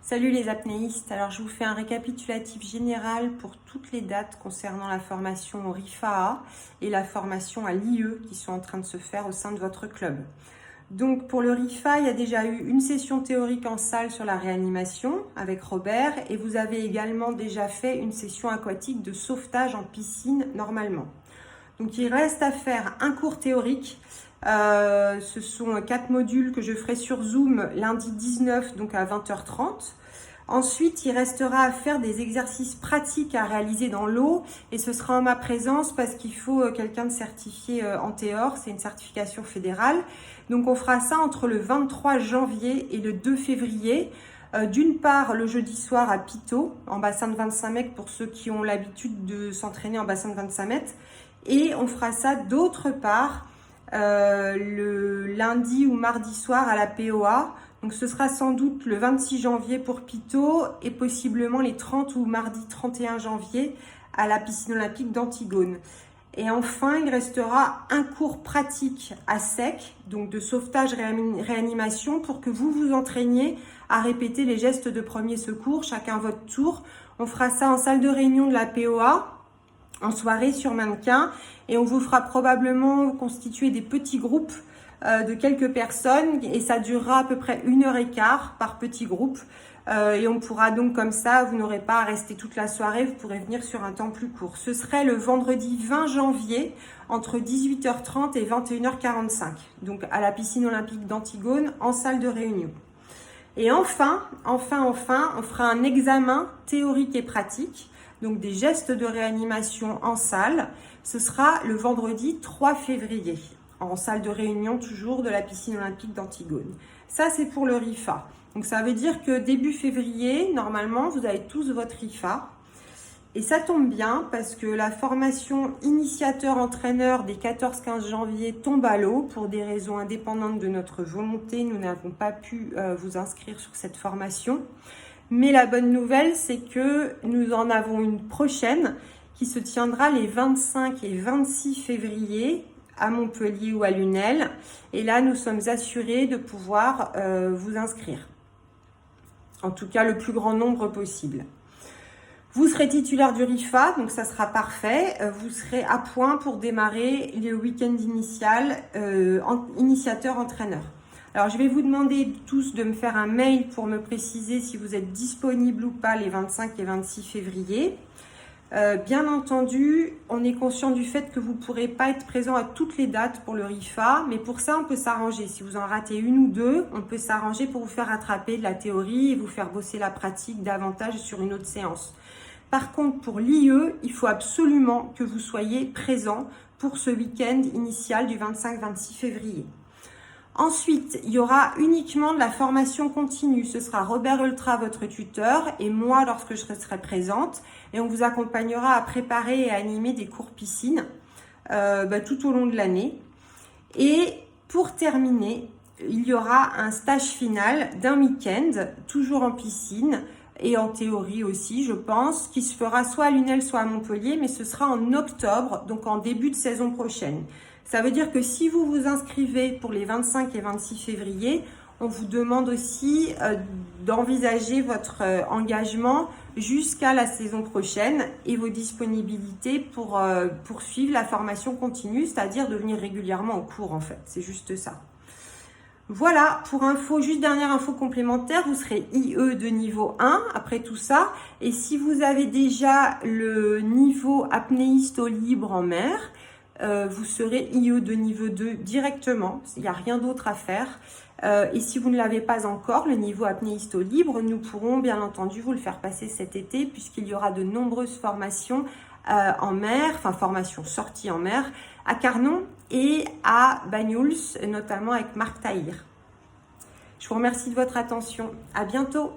Salut les apnéistes, alors je vous fais un récapitulatif général pour toutes les dates concernant la formation au RIFAA et la formation à l'IE qui sont en train de se faire au sein de votre club. Donc pour le RIFA, il y a déjà eu une session théorique en salle sur la réanimation avec Robert et vous avez également déjà fait une session aquatique de sauvetage en piscine normalement. Donc il reste à faire un cours théorique. Ce sont 4 modules que je ferai sur Zoom lundi 19 donc à 20h30. Ensuite, il restera à faire des exercices pratiques à réaliser dans l'eau et ce sera en ma présence parce qu'il faut quelqu'un de certifié en Théor, c'est une certification fédérale. Donc on fera ça entre le 23 janvier et le 2 février. D'une part, le jeudi soir à Pitot, en bassin de 25 mètres pour ceux qui ont l'habitude de s'entraîner en bassin de 25 mètres. Et on fera ça d'autre part le lundi ou mardi soir à la POA. Donc ce sera sans doute le 26 janvier pour Pitot et possiblement les 30 ou mardi 31 janvier à la piscine olympique d'Antigone. Et enfin, il restera un cours pratique à sec, donc de sauvetage réanimation pour que vous vous entraîniez à répéter les gestes de premier secours, chacun votre tour. On fera ça en salle de réunion de la POA, en soirée sur mannequin, et on vous fera probablement constituer des petits groupes de quelques personnes et ça durera à peu près 1h15 par petit groupe et on pourra donc comme ça, vous n'aurez pas à rester toute la soirée, vous pourrez venir sur un temps plus court. Ce serait le vendredi 20 janvier entre 18h30 et 21h45, donc à la piscine olympique d'Antigone en salle de réunion. Et enfin, on fera un examen théorique et pratique, donc des gestes de réanimation en salle. Ce sera le vendredi 3 février. En salle de réunion toujours de la piscine olympique d'Antigone. Ça, c'est pour le RIFA. Donc, ça veut dire que début février, normalement, vous avez tous votre RIFA. Et ça tombe bien parce que la formation initiateur-entraîneur des 14-15 janvier tombe à l'eau pour des raisons indépendantes de notre volonté. Nous n'avons pas pu vous inscrire sur cette formation. Mais la bonne nouvelle, c'est que nous en avons une prochaine qui se tiendra les 25 et 26 février à Montpellier ou à Lunel. Et là, nous sommes assurés de pouvoir vous inscrire. En tout cas, le plus grand nombre possible. Vous serez titulaire du RIFA, donc ça sera parfait. Vous serez à point pour démarrer le week-end initial initiateur-entraîneur. Alors, je vais vous demander tous de me faire un mail pour me préciser si vous êtes disponible ou pas les 25 et 26 février. Bien entendu, on est conscient du fait que vous ne pourrez pas être présent à toutes les dates pour le RIFA, mais pour ça, on peut s'arranger. Si vous en ratez une ou deux, on peut s'arranger pour vous faire rattraper de la théorie et vous faire bosser la pratique davantage sur une autre séance. Par contre, pour l'IE, il faut absolument que vous soyez présent pour ce week-end initial du 25-26 février. Ensuite, il y aura uniquement de la formation continue. Ce sera Robert Ultra, votre tuteur, et moi lorsque je serai présente. Et on vous accompagnera à préparer et à animer des cours piscine tout au long de l'année. Et pour terminer, il y aura un stage final d'un week-end, toujours en piscine et en théorie aussi, je pense, qui se fera soit à Lunel, soit à Montpellier, mais ce sera en octobre, donc en début de saison prochaine. Ça veut dire que si vous vous inscrivez pour les 25 et 26 février, on vous demande aussi d'envisager votre engagement jusqu'à la saison prochaine et vos disponibilités pour poursuivre la formation continue, c'est-à-dire de venir régulièrement au cours en fait. C'est juste ça. Voilà, pour info, juste dernière info complémentaire, vous serez IE de niveau 1 après tout ça. Et si vous avez déjà le niveau apnéiste au libre en mer, vous serez IE de niveau 2 directement, il n'y a rien d'autre à faire. Et si vous ne l'avez pas encore, le niveau apnéiste au libre, nous pourrons bien entendu vous le faire passer cet été puisqu'il y aura de nombreuses formations en mer, enfin formations sorties en mer, à Carnon et à Banyuls, notamment avec Marc Tahir. Je vous remercie de votre attention. À bientôt.